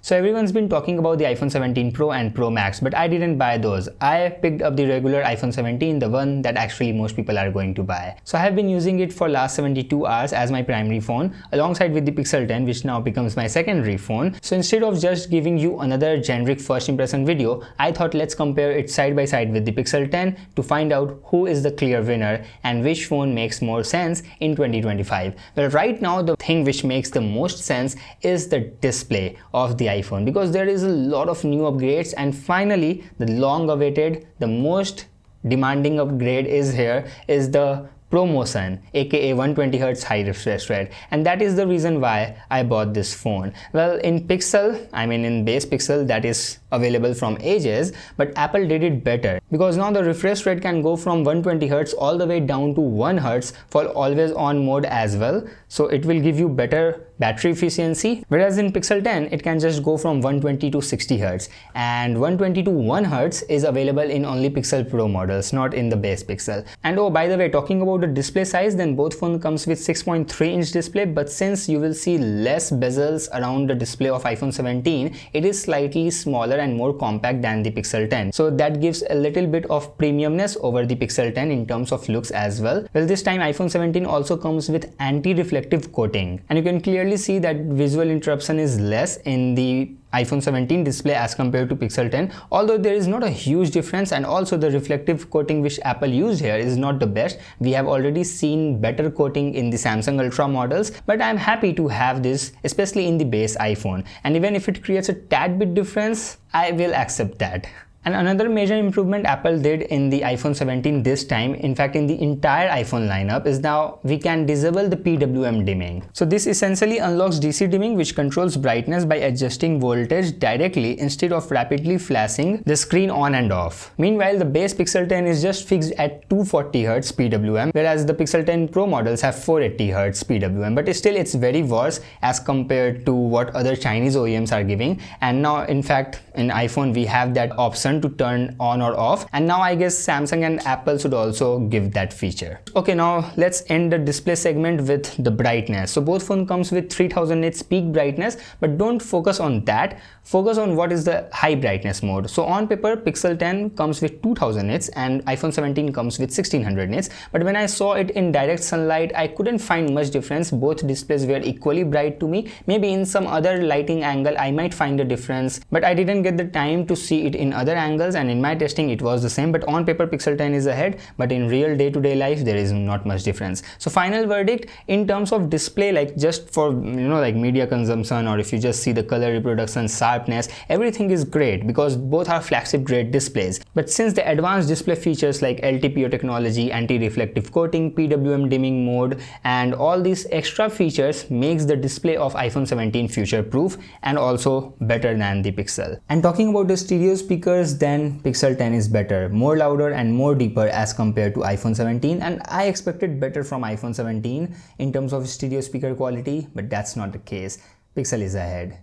So everyone's been talking about the iPhone 17 Pro and Pro Max, but I didn't buy those. I picked up the regular iPhone 17, the one that actually most people are going to buy. So I have been using it for last 72 hours as my primary phone alongside with the Pixel 10, which now becomes my secondary phone. So instead of just giving you another generic first impression video, I thought let's compare it side by side with the Pixel 10 to find out who is the clear winner and which phone makes more sense in 2025. Well, right now the thing which makes the most sense is the display of the iPhone, because there is a lot of new upgrades, and finally the long awaited, the most demanding upgrade is here, is the ProMotion, aka 120Hz high refresh rate, and that is the reason why I bought this phone. Well, in Pixel, in base Pixel, that is available from ages, but Apple did it better, because now the refresh rate can go from 120Hz all the way down to 1Hz for always on mode as well, so it will give you better battery efficiency, whereas in Pixel 10 it can just go from 120 to 60Hz, and 120 to 1Hz is available in only Pixel Pro models, not in the base Pixel. And oh, by the way, talking about the display size, then both phones comes with 6.3-inch display, but since you will see less bezels around the display of iPhone 17, it is slightly smaller and more compact than the Pixel 10, so that gives a little bit of premiumness over the Pixel 10 in terms of looks as well. Well, this time iPhone 17 also comes with anti-reflective coating, and you can clearly see that visual interruption is less in the iPhone 17 display as compared to Pixel 10, although there is not a huge difference, and also the reflective coating which Apple used here is not the best. We have already seen better coating in the Samsung Ultra models, but I'm happy to have this, especially in the base iPhone, and even if it creates a tad bit difference, I will accept that. And another major improvement Apple did in the iPhone 17 this time, in fact in the entire iPhone lineup, is now we can disable the PWM dimming. So this essentially unlocks DC dimming, which controls brightness by adjusting voltage directly instead of rapidly flashing the screen on and off. Meanwhile, the base Pixel 10 is just fixed at 240Hz PWM, whereas the Pixel 10 Pro models have 480Hz PWM, but still it's very worse as compared to what other Chinese OEMs are giving. And now in fact in iPhone we have that option to turn on or off, and now I guess Samsung and Apple should also give that feature. Okay, now let's end the display segment with the brightness. So both phone comes with 3000 nits peak brightness, but don't focus on that, focus on what is the high brightness mode. So on paper Pixel 10 comes with 2000 nits and iPhone 17 comes with 1600 nits, but when I saw it in direct sunlight I couldn't find much difference. Both displays were equally bright to me. Maybe in some other lighting angle I might find a difference, but I didn't get the time to see it in other angles, and in my testing it was the same. But on paper Pixel 10 is ahead, but in real day-to-day life there is not much difference. So final verdict in terms of display, like just for like media consumption, or if you just see the color reproduction, sharpness, everything is great because both are flagship grade displays. But since the advanced display features like LTPO technology, anti-reflective coating, PWM dimming mode, and all these extra features makes the display of iPhone 17 future proof and also better than the Pixel. And talking about the stereo speakers, then Pixel 10 is better, more louder and more deeper as compared to iPhone 17, and I expected better from iPhone 17 in terms of stereo speaker quality, but that's not the case. Pixel is ahead.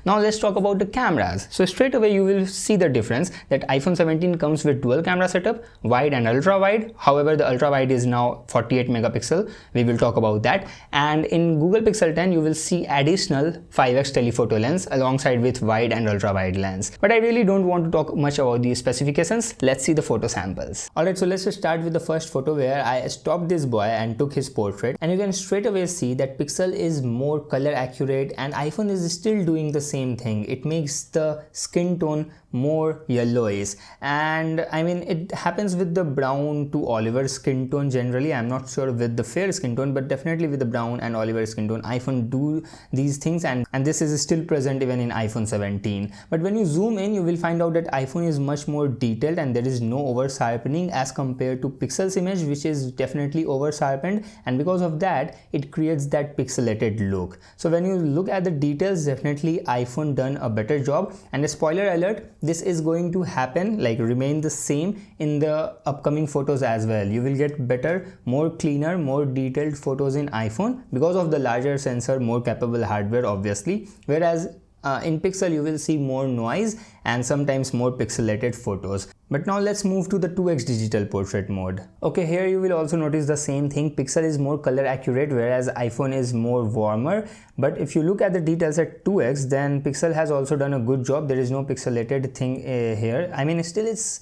Now let's talk about the cameras. So straight away you will see the difference that iPhone 17 comes with dual camera setup, wide and ultra wide. However, the ultra wide is now 48 megapixel. We will talk about that. And in Google Pixel 10 you will see additional 5x telephoto lens alongside with wide and ultra wide lens. But I really don't want to talk much about the specifications. Let's see the photo samples. Alright, so let's just start with the first photo where I stopped this boy and took his portrait, and you can straight away see that Pixel is more color accurate and iPhone is still doing the same thing. It makes the skin tone more yellowish, and it happens with the brown to olive skin tone generally. I'm not sure with the fair skin tone, but definitely with the brown and olive skin tone iPhone do these things, and this is still present even in iPhone 17. But when you zoom in you will find out that iPhone is much more detailed and there is no over sharpening as compared to Pixel's image, which is definitely over sharpened, and because of that it creates that pixelated look. So when you look at the details, definitely iPhone done a better job. And a spoiler alert, this is going to happen, like remain the same in the upcoming photos as well. You will get better, more cleaner, more detailed photos in iPhone because of the larger sensor, more capable hardware obviously, whereas in Pixel you will see more noise and sometimes more pixelated photos. But now let's move to the 2x digital portrait mode. Okay, here you will also notice the same thing. Pixel is more color accurate whereas iPhone is more warmer. But if you look at the details at 2x, then Pixel has also done a good job. There is no pixelated thing here. I mean, still it's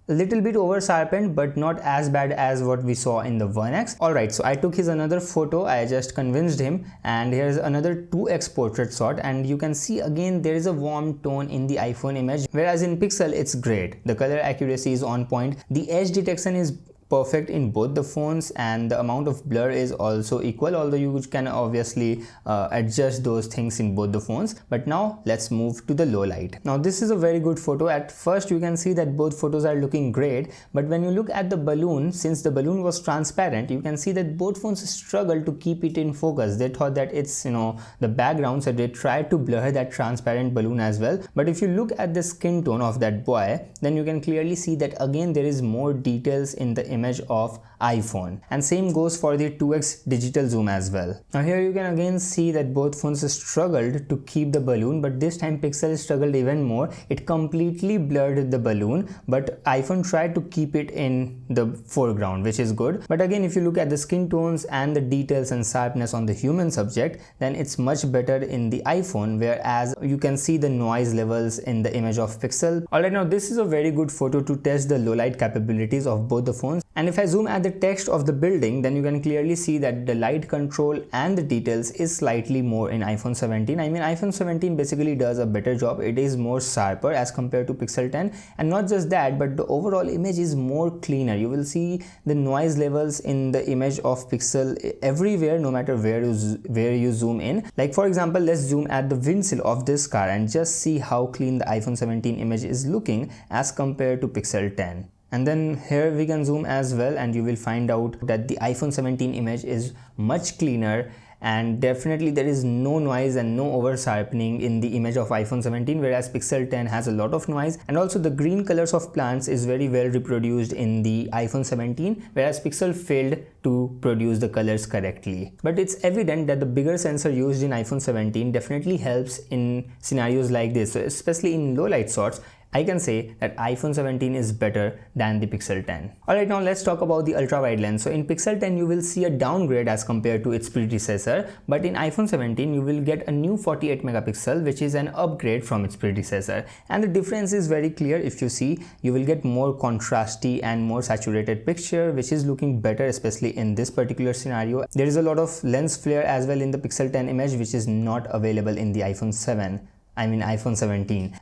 a little bit over sharpened, but not as bad as what we saw in the 1x. Alright, so I took his another photo, I just convinced him, and here's another 2x portrait shot, and you can see again there is a warm tone in the iPhone image, whereas in Pixel it's great. The color accuracy is on point, the edge detection is perfect in both the phones, and the amount of blur is also equal, although you can obviously adjust those things in both the phones. But now let's move to the low light. Now this is a very good photo. At first you can see that both photos are looking great, but when you look at the balloon, since the balloon was transparent, you can see that both phones struggle to keep it in focus. They thought that it's, you know, the background, so they tried to blur that transparent balloon as well. But if you look at the skin tone of that boy, then you can clearly see that again there is more details in the image of iPhone, and same goes for the 2x digital zoom as well. Now here you can again see that both phones struggled to keep the balloon, but this time Pixel struggled even more. It completely blurred the balloon, but iPhone tried to keep it in the foreground, which is good. But again, if you look at the skin tones and the details and sharpness on the human subject, then it's much better in the iPhone, whereas you can see the noise levels in the image of Pixel. Alright, now this is a very good photo to test the low light capabilities of both the phones. And if I zoom at the text of the building, then you can clearly see that the light control and the details is slightly more in iPhone 17. I mean, iPhone 17 basically does a better job. It is more sharper as compared to Pixel 10, and not just that, but the overall image is more cleaner. You will see the noise levels in the image of Pixel everywhere, no matter where you zoom in. Like for example, let's zoom at the windshield of this car and just see how clean the iPhone 17 image is looking as compared to Pixel 10. And then here we can zoom as well, and you will find out that the iPhone 17 image is much cleaner, and definitely there is no noise and no over sharpening in the image of iPhone 17, whereas Pixel 10 has a lot of noise. And also the green colors of plants is very well reproduced in the iPhone 17, whereas Pixel failed to produce the colors correctly. But it's evident that the bigger sensor used in iPhone 17 definitely helps in scenarios like this. So especially in low light shots, I can say that iPhone 17 is better than the Pixel 10. Alright, now let's talk about the ultra wide lens. So in Pixel 10 you will see a downgrade as compared to its predecessor, but in iPhone 17 you will get a new 48 megapixel, which is an upgrade from its predecessor. And the difference is very clear. If you see, you will get more contrasty and more saturated picture, which is looking better, especially in this particular scenario. There is a lot of lens flare as well in the Pixel 10 image, which is not available in the iPhone 17.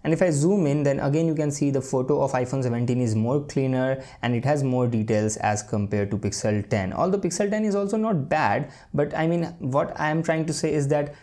And if I zoom in, then again you can see the photo of iPhone 17 is more cleaner and it has more details as compared to Pixel 10. Although Pixel 10 is also not bad, but I mean, what I am trying to say is that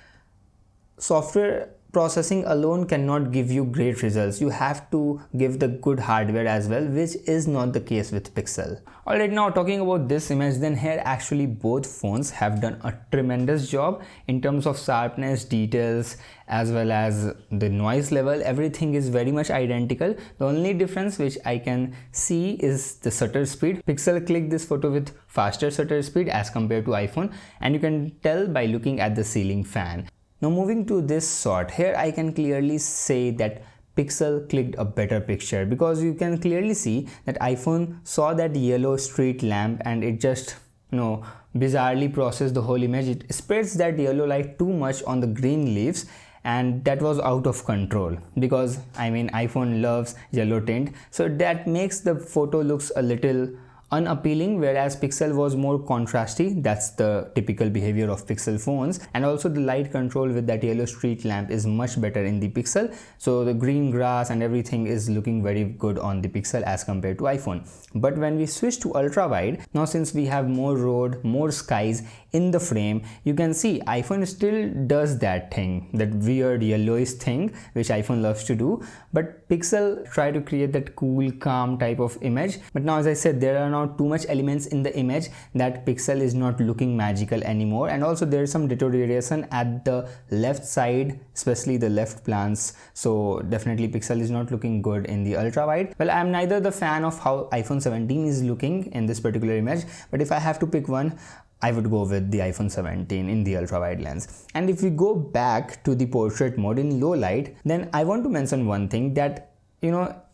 software processing alone cannot give you great results. You have to give the good hardware as well, which is not the case with Pixel. Alright, now talking about this image, then here actually both phones have done a tremendous job in terms of sharpness, details, as well as the noise level. Everything is very much identical. The only difference which I can see is the shutter speed. Pixel clicked this photo with faster shutter speed as compared to iPhone, and you can tell by looking at the ceiling fan. Now moving to this shot, here I can clearly say that Pixel clicked a better picture, because you can clearly see that iPhone saw that yellow street lamp and it just, bizarrely processed the whole image. It spreads that yellow light too much on the green leaves, and that was out of control, because I mean iPhone loves yellow tint, so that makes the photo looks a little unappealing, whereas Pixel was more contrasty. That's the typical behavior of Pixel phones. And also the light control with that yellow street lamp is much better in the Pixel, so the green grass and everything is looking very good on the Pixel as compared to iPhone. But when we switch to ultra wide, now since we have more road, more skies in the frame, you can see iPhone still does that thing, that weird yellowish thing which iPhone loves to do, but Pixel try to create that cool, calm type of image. But now, as I said, there are now too much elements in the image that Pixel is not looking magical anymore, and also there is some deterioration at the left side, especially the left plants, so definitely Pixel is not looking good in the ultra wide. Well, I am neither the fan of how iPhone 17 is looking in this particular image, but if I have to pick one, I would go with the iPhone 17 in the ultra wide lens. And if we go back to the portrait mode in low light, then I want to mention one thing, that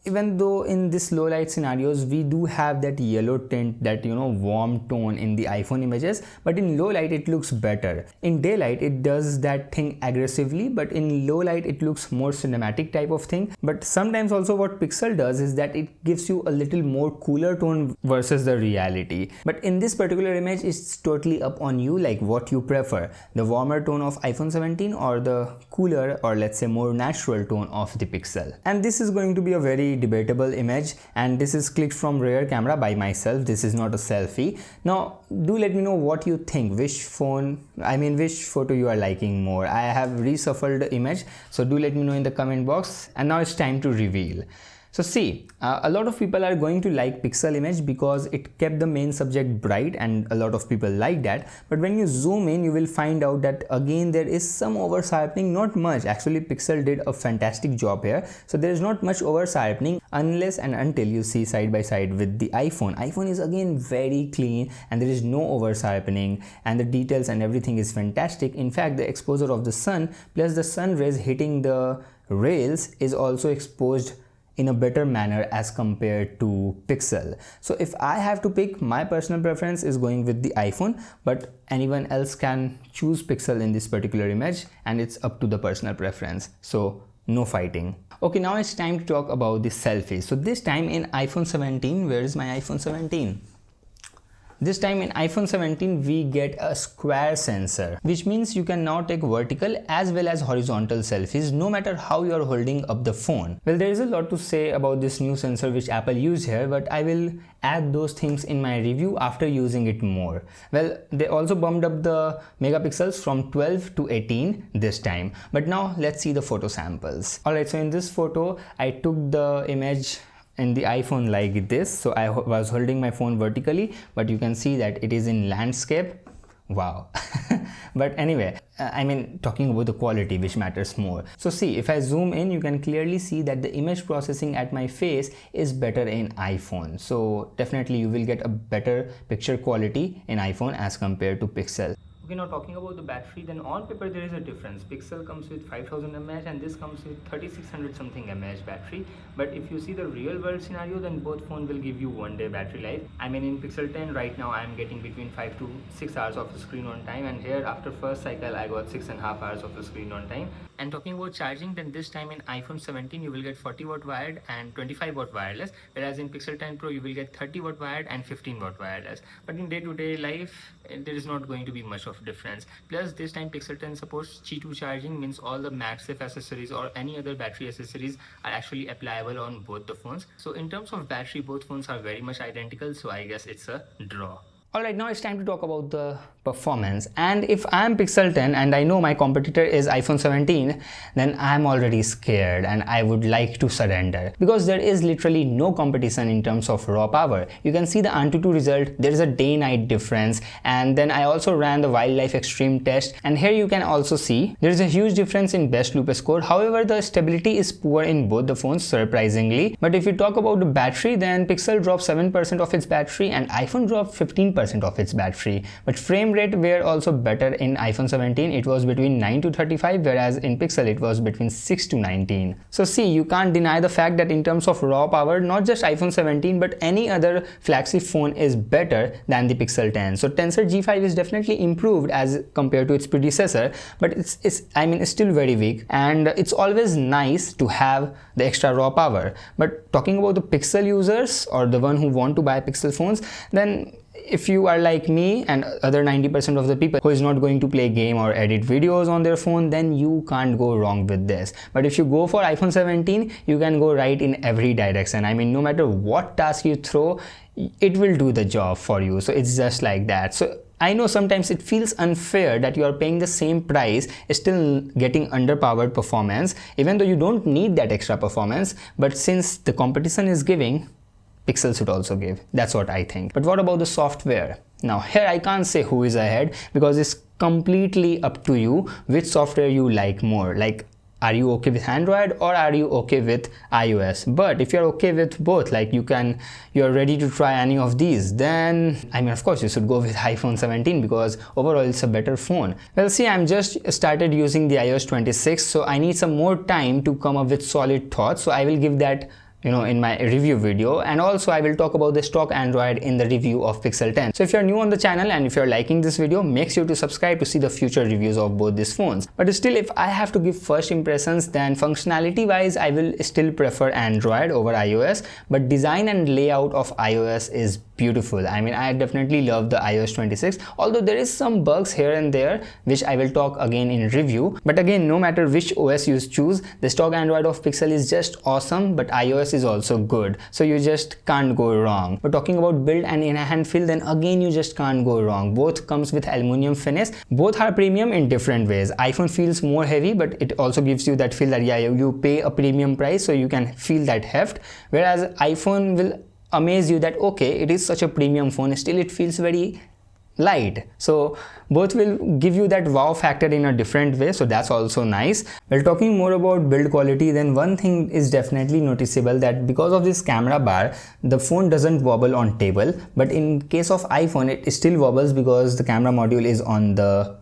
even though in this low light scenarios we do have that yellow tint, that warm tone in the iPhone images, but in low light it looks better. In daylight it does that thing aggressively, but in low light it looks more cinematic type of thing. But sometimes also what Pixel does is that it gives you a little more cooler tone versus the reality. But in this particular image, it's totally up on you, like what you prefer, the warmer tone of iPhone 17 or the cooler, or let's say more natural tone of the Pixel. And this is going to be a very debatable image, and this is clicked from rear camera by myself. This is not a selfie. Now do let me know what you think, which photo you are liking more. I have reshuffled the image, so do let me know in the comment box. And now it's time to reveal. So see, a lot of people are going to like Pixel image because it kept the main subject bright, and a lot of people like that. But when you zoom in, you will find out that again there is some over sharpening, not much. Actually Pixel did a fantastic job here. So there is not much over sharpening unless and until you see side by side with the iPhone. iPhone is again very clean and there is no over sharpening, and the details and everything is fantastic. In fact, the exposure of the sun plus the sun rays hitting the rails is also exposed in a better manner as compared to Pixel. So if I have to pick, my personal preference is going with the iPhone, but anyone else can choose Pixel in this particular image, and it's up to the personal preference. So no fighting. Okay, now it's time to talk about the selfies. So this time in iPhone 17, where is my iPhone 17? This time in iPhone 17 we get a square sensor, which means you can now take vertical as well as horizontal selfies no matter how you are holding up the phone. Well, there is a lot to say about this new sensor which Apple used here, but I will add those things in my review after using it more. Well, they also bumped up the megapixels from 12 to 18 this time. But now let's see the photo samples. Alright, so in this photo I took the image in the iPhone like this. So I was holding my phone vertically, but you can see that it is in landscape. Wow. But anyway, talking about the quality, which matters more. So see, if I zoom in, you can clearly see that the image processing at my face is better in iPhone. So definitely you will get a better picture quality in iPhone as compared to Pixel. Okay, now talking about the battery, then on paper there is a difference. Pixel comes with 5000 mAh and this comes with 3600 something mAh battery. But if you see the real world scenario, then both phones will give you 1 day battery life. In Pixel 10 right now I am getting between 5 to 6 hours of the screen on time, and here after first cycle I got 6.5 hours of the screen on time. And talking about charging, then this time in iPhone 17 you will get 40 watt wired and 25 watt wireless, whereas in Pixel 10 Pro you will get 30 watt wired and 15 watt wireless. But in day-to-day life there is not going to be much of difference. Plus this time Pixel 10 supports Qi2 charging, means all the MagSafe accessories or any other battery accessories are actually applicable on both the phones. So in terms of battery, both phones are very much identical, so I guess it's a draw. Alright, now it's time to talk about the performance. And if I'm Pixel 10 and I know my competitor is iPhone 17, then I'm already scared and I would like to surrender, because there is literally no competition in terms of raw power. You can see the Antutu result, there is a day-night difference, and then I also ran the wildlife extreme test, and here you can also see there is a huge difference in best loop score. However, the stability is poor in both the phones, surprisingly. But if you talk about the battery, then Pixel dropped 7% of its battery and iPhone dropped 15% of its battery. But frame rate were also better in iPhone 17. It was between 9 to 35, whereas in Pixel it was between 6 to 19. So see, you can't deny the fact that in terms of raw power, not just iPhone 17 but any other flagship phone is better than the Pixel 10. So Tensor G5 is definitely improved as compared to its predecessor, but it's still very weak, and it's always nice to have the extra raw power. But talking about the Pixel users or the one who want to buy Pixel phones, then if you are like me and other 90% of the people who is not going to play game or edit videos on their phone, then you can't go wrong with this. But if you go for iPhone 17, you can go right in every direction. No matter what task you throw, it will do the job for you. So it's just like that. So I know sometimes it feels unfair that you are paying the same price, still getting underpowered performance, even though you don't need that extra performance. But since the competition is giving, Pixel should also give. That's what I think. But what about the software? Now here I can't say who is ahead, because it's completely up to you which software you like more. Like are you okay with Android or are you okay with iOS? But if you're okay with both, like you're ready to try any of these, then I mean, of course you should go with iPhone 17 because overall it's a better phone. Well, see, I'm just started using the iOS 26, so I need some more time to come up with solid thoughts. So I will give that in my review video, and also I will talk about the stock Android in the review of Pixel 10. So if you're new on the channel and if you're liking this video, make sure to subscribe to see the future reviews of both these phones. But still, if I have to give first impressions, then functionality wise I will still prefer Android over iOS, but design and layout of iOS is beautiful. I mean, I definitely love the iOS 26, although there is some bugs here and there which I will talk again in review. But again, no matter which OS you choose, the stock Android of Pixel is just awesome, but iOS is also good, so you just can't go wrong. But talking about build and in-hand feel, then again you just can't go wrong. Both comes with aluminum finish. Both are premium in different ways. iPhone feels more heavy, but it also gives you that feel that yeah, you pay a premium price, so you can feel that heft, whereas iPhone will amaze you that okay, it is such a premium phone, still it feels very light. So both will give you that wow factor in a different way, so that's also nice. Well, talking more about build quality, then one thing is definitely noticeable, that because of this camera bar, the phone doesn't wobble on table, but in case of iPhone it still wobbles because the camera module is on the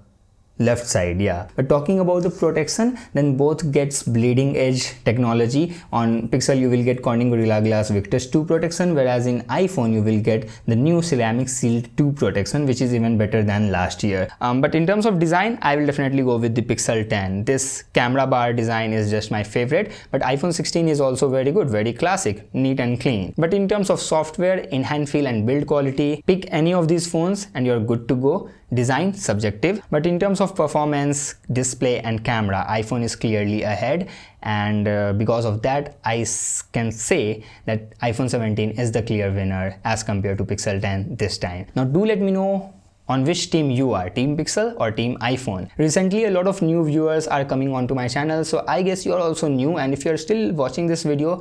left side. Yeah, but talking about the protection, then both gets bleeding edge technology. On Pixel you will get Corning Gorilla Glass Victus 2 protection, whereas in iPhone you will get the new ceramic sealed 2 protection, which is even better than last year. But in terms of design, I will definitely go with the Pixel 10. This camera bar design is just my favorite, but iPhone 16 is also very good, very classic, neat and clean. But in terms of software, in-hand feel and build quality, pick any of these phones and you're good to go. Design subjective, but in terms of performance, display and camera, iPhone is clearly ahead, and because of that I can say that iPhone 17 is the clear winner as compared to Pixel 10 this time. Now do let me know on which team you are, team Pixel or team iPhone. Recently a lot of new viewers are coming onto my channel, so I guess you are also new, and if you're still watching this video,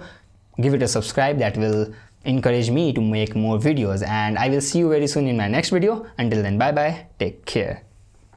give it a subscribe. That will encourage me to make more videos, and I will see you very soon in my next video. Until then, bye bye, take care.